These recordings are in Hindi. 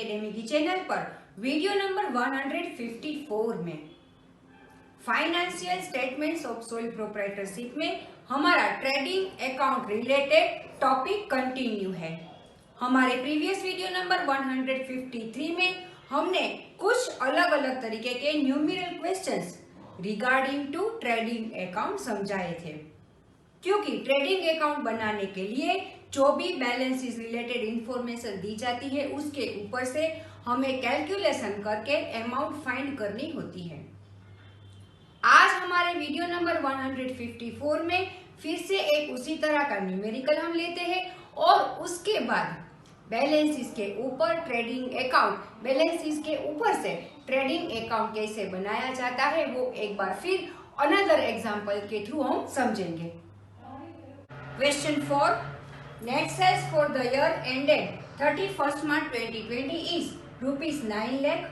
एकेडमी की चैनल पर वीडियो नंबर 154 में financial statements of sole proprietorship में हमारा trading account related topic continue है। हमारे प्रीवियस वीडियो नंबर 153 में हमने कुछ अलग अलग तरीके के numerical questions regarding to trading account समझाए थे, क्योंकि ट्रेडिंग अकाउंट बनाने के लिए जो भी बैलेंस रिलेटेड इंफॉर्मेशन दी जाती है उसके ऊपर से हमें कैलकुलेशन करके अमाउंट फाइंड करनी होती है। आज हमारे वीडियो नंबर 154 में फिर से एक उसी तरह का न्यूमेरिकल हम लेते हैं और उसके बाद बैलेंस के ऊपर ट्रेडिंग अकाउंट, बैलेंस के ऊपर से ट्रेडिंग अकाउंट कैसे बनाया जाता है वो एक बार फिर अनदर एग्जांपल के थ्रू हम समझेंगे। Question 4. Net sales for the year ended 31st March 2020 is rupees 9 lakh.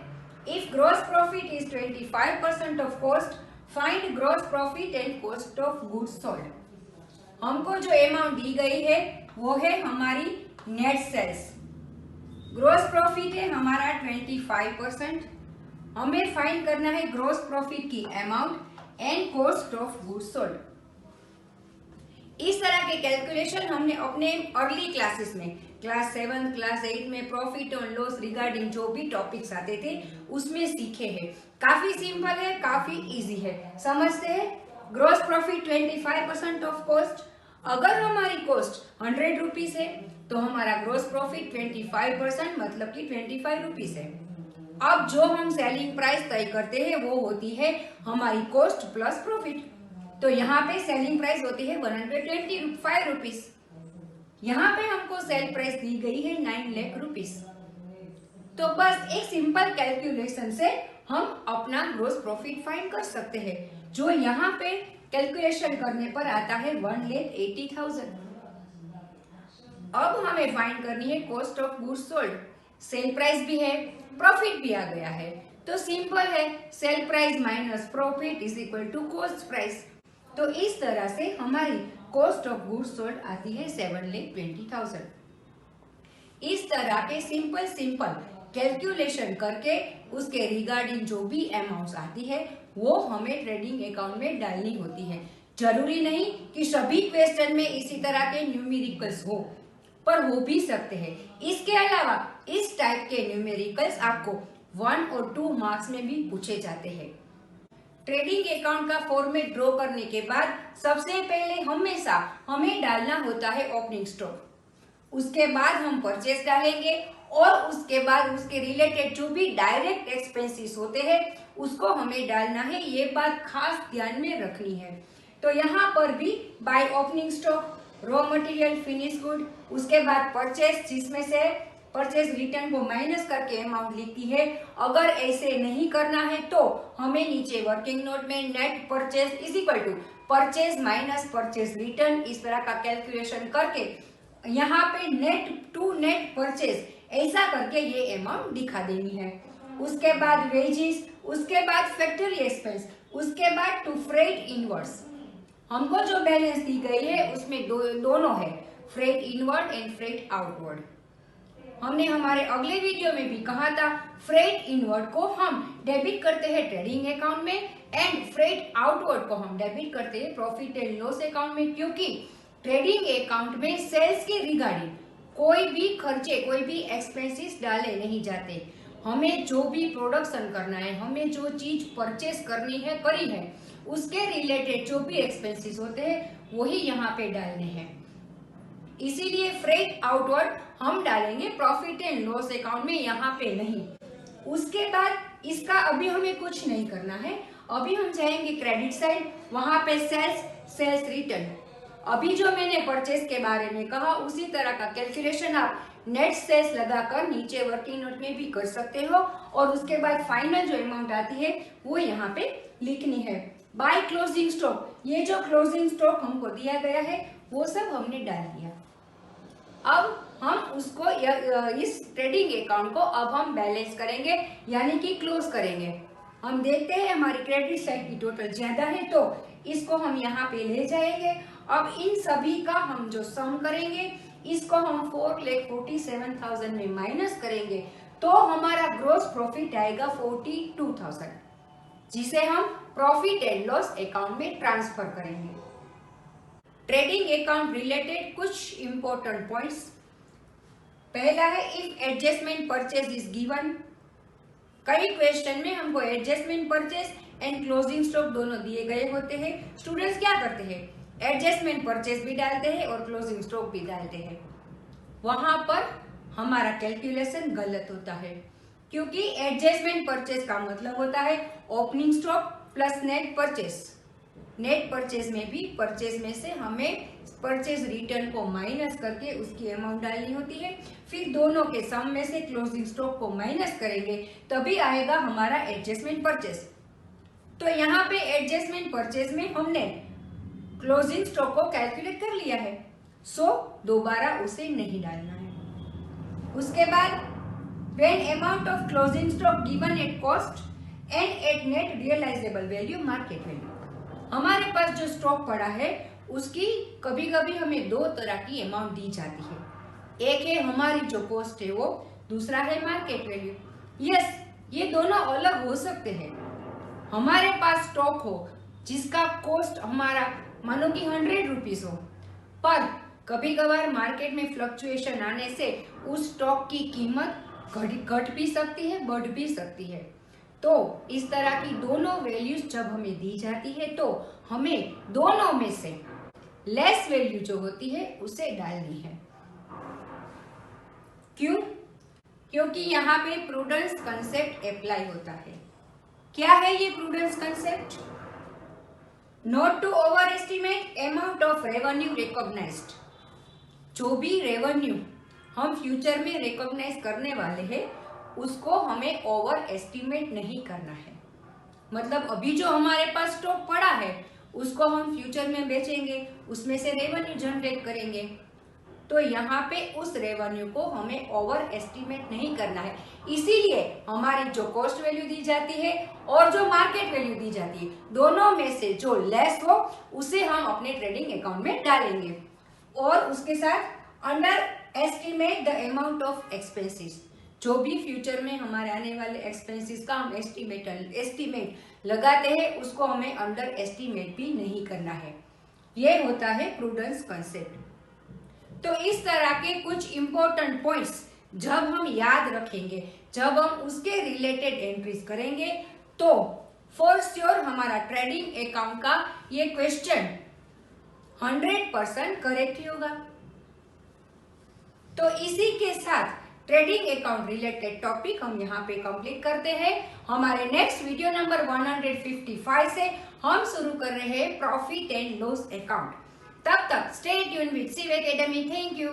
If gross profit is 25% of cost, find gross profit and cost of goods sold. हमको जो अमाउंट दी गई है वो है हमारी नेट सेल्स। ग्रोस प्रॉफिट है हमारा 25%। हमें फाइंड करना है ग्रोस प्रॉफिट की amount and cost of goods sold. इस तरह के कैलकुलेशन हमने अपने अर्ली क्लासेस में क्लास 7, क्लास 8 में प्रॉफिट और लॉस रिगार्डिंग जो भी टॉपिक्स आते थे उसमें सीखे हैं। काफी सिंपल है, काफी इजी है। समझते हैं। Gross profit 25% of cost. अगर हमारी कॉस्ट 100 रुपीज है तो हमारा ग्रोस प्रॉफिट 25% मतलब कि 25 रुपीज है। अब जो हम सेलिंग प्राइस तय करते हैं वो होती है हमारी कॉस्ट प्लस प्रॉफिट। तो यहाँ पे सेलिंग प्राइस होती है 125 रुपीज। यहाँ पे हमको सेल प्राइस दी गई है 9 लाख रुपीज। तो बस एक सिंपल कैलकुलेशन से हम अपना ग्रोस प्रॉफिट फाइंड कर सकते हैं, जो यहाँ पे कैलकुलेशन करने पर आता है 1,80,000। अब हमें फाइंड करनी है cost of goods sold. Sale price भी है, प्रॉफिट भी आ गया है, तो सिंपल है, sale price minus profit is equal to cost price. तो इस तरह से हमारी कॉस्ट ऑफ गुड्स सोल्ड आती है 7,20,000। इस तरह के सिंपल कैलकुलेशन करके उसके रिगार्डिंग जो भी अमाउंट्स आती है वो हमें ट्रेडिंग अकाउंट में डालनी होती है। जरूरी नहीं कि सभी क्वेश्चन में इसी तरह के न्यूमेरिकल्स हो, पर हो भी सकते हैं। इसके अलावा इस टाइप के न्यूमेरिकल्स आपको 1 और 2 मार्क्स में भी पूछे जाते हैं। ट्रेडिंग अकाउंट का फॉर्मेट ड्रॉ करने के बाद सबसे पहले हमेशा हमें डालना होता है ओपनिंग स्टॉक। उसके बाद हम परचेस डालेंगे और उसके बाद उसके रिलेटेड जो भी डायरेक्ट एक्सपेंसेस होते हैं उसको हमें डालना है। ये बात खास ध्यान में रखनी है। तो यहाँ पर भी by opening stock, raw material, finish good, उसके बाद परचेस, जिसमें से परचेज रिटर्न को माइनस करके अमाउंट लिखती है। अगर ऐसे नहीं करना है तो हमें नीचे वर्किंग नोट में net purchase is equal to purchase minus purchase return, इस तरह का कैलकुलेशन करके यहाँ पे नेट टू नेट परचेज ऐसा करके ये अमाउंट दिखा देनी है। उसके बाद वेजेस, उसके बाद फैक्ट्री एक्सपेंस, उसके बाद टू फ्रेट इनवर्ड्स। हमको जो बैलेंस दी गई है उसमें दोनों है, freight inward and freight outward. हमने हमारे अगले वीडियो में भी कहा था फ्रेट इनवर्ड को हम डेबिट करते हैं ट्रेडिंग अकाउंट में एंड फ्रेट आउटवर्ड को हम डेबिट करते हैं प्रॉफिट एंड लॉस अकाउंट में, क्योंकि ट्रेडिंग अकाउंट में सेल्स के रिगार्डिंग कोई भी खर्चे, कोई भी एक्सपेंसेस डाले नहीं जाते। हमें जो भी प्रोडक्शन करना है, हमें जो चीज परचेस करनी है, करी है, उसके रिलेटेड जो भी एक्सपेंसेस होते हैं वही यहाँ पे डालने हैं। इसीलिए फ्रेट आउटवर्ड हम डालेंगे प्रॉफिट एंड लॉस अकाउंट में, यहाँ पे नहीं। उसके बाद इसका अभी हमें कुछ नहीं करना है। अभी हम जाएंगे क्रेडिट साइड, वहां पे सेल्स रिटर्न। अभी जो मैंने परचेस के बारे में कहा उसी तरह का कैलकुलेशन आप नेट सेल्स लगाकर नीचे वर्किंग नोट में भी कर सकते हो और उसके बाद फाइनल जो अमाउंट आती है वो यहाँ पे लिखनी है। बाय क्लोजिंग स्टॉक, ये जो क्लोजिंग स्टॉक हमको दिया गया है वो सब हमने डाल दिया। अब हम उसको इस ट्रेडिंग अकाउंट को अब हम बैलेंस करेंगे, यानी कि क्लोज करेंगे। हम देखते हैं हमारी क्रेडिट साइड की टोटल ज्यादा है तो इसको हम यहाँ पे ले जाएंगे। अब इन सभी का हम जो सम करेंगे इसको हम 4,47,000 में माइनस करेंगे तो हमारा ग्रॉस प्रॉफिट आएगा 42,000, जिसे हम प्रॉफिट एंड लॉस अकाउंट में ट्रांसफर करेंगे। ट्रेडिंग अकाउंट रिलेटेड कुछ इंपॉर्टेंट पॉइंट्स। पहला है if adjustment purchase is given. कई क्वेश्चन में हमको adjustment purchase and closing stock दोनों दिए गए होते हैं। स्टूडेंट्स क्या करते हैं, एडजस्टमेंट परचेज भी डालते हैं और क्लोजिंग स्टॉक भी डालते हैं। वहां पर हमारा कैलकुलेशन गलत होता है, क्योंकि एडजस्टमेंट परचेज का मतलब होता है opening stock plus net purchase. Net purchase में भी परचेज में से हमें परचेज रिटर्न को माइनस करके उसकी अमाउंट डालनी होती है, फिर दोनों के सम में से क्लोजिंग स्टॉक को माइनस करेंगे, तभी आएगा हमारा एडजस्टमेंट परचेज। तो यहाँ पे एडजस्टमेंट परचेज में हमने क्लोजिंग स्टॉक को कैलकुलेट कर लिया है, सो दोबारा उसे नहीं डालना है। उसके बाद when amount of closing stock given at cost and at net realizable value market value, हमारे पास जो स्टॉक पड़ा है उसकी कभी कभी हमें दो तरह की अमाउंट दी जाती है। एक है हमारी जो कॉस्ट है वो, दूसरा है मार्केट वैल्यू। यस, ये दोनों अलग हो सकते हैं। हमारे पास स्टॉक हो जिसका कॉस्ट हमारा मानो कि 100 रुपीज हो, पर कभी कभार मार्केट में फ्लक्चुएशन आने से उस स्टॉक की कीमत घट भी सकती है, बढ़ भी सकती है। तो इस तरह की दोनों वैल्यूज जब हमें दी जाती है तो हमें दोनों में से लेस वैल्यू जो होती है उसे डालनी है। क्यों? क्योंकि यहाँ पे प्रूडेंस कंसेप्ट अप्लाई होता है। क्या है ये prudence concept? Not to overestimate amount of revenue recognised. जो भी रेवेन्यू हम फ्यूचर में रिकॉग्नाइज करने वाले हैं उसको हमें ओवर एस्टिमेट नहीं करना है। मतलब अभी जो हमारे पास स्टॉक पड़ा है उसको हम फ्यूचर में बेचेंगे, उसमें से रेवेन्यू जनरेट करेंगे, तो यहाँ पे उस रेवेन्यू को हमें ओवर एस्टिमेट नहीं करना है। इसीलिए हमारी जो कॉस्ट वैल्यू दी जाती है और जो मार्केट वैल्यू दी जाती है, दोनों में से जो लेस हो उसे हम अपने ट्रेडिंग अकाउंट में डालेंगे, और उसके साथ under estimate the amount of expenses. जो भी फ्यूचर में हमारे आने वाले एक्सपेंसेस का हम एस्टिमेट लगाते हैं उसको हमें अंडर एस्टिमेट भी नहीं करना है। ये होता है प्रूडेंस कंसेप्ट। तो इस तरह के कुछ इंपॉर्टेंट पॉइंट्स जब हम याद रखेंगे, जब हम उसके रिलेटेड एंट्रीज करेंगे, तो फॉर श्योर हमारा ट्रेडिंग अकाउंट का ये क्वेश्चन 100% करेक्ट होगा। तो इसी के साथ ट्रेडिंग अकाउंट रिलेटेड टॉपिक हम यहाँ पे कंप्लीट करते हैं। हमारे नेक्स्ट वीडियो नंबर 155 से हम शुरू कर रहे हैं प्रॉफिट एंड लॉस अकाउंट। तब तक stay tune with Shiv academy. Thank you.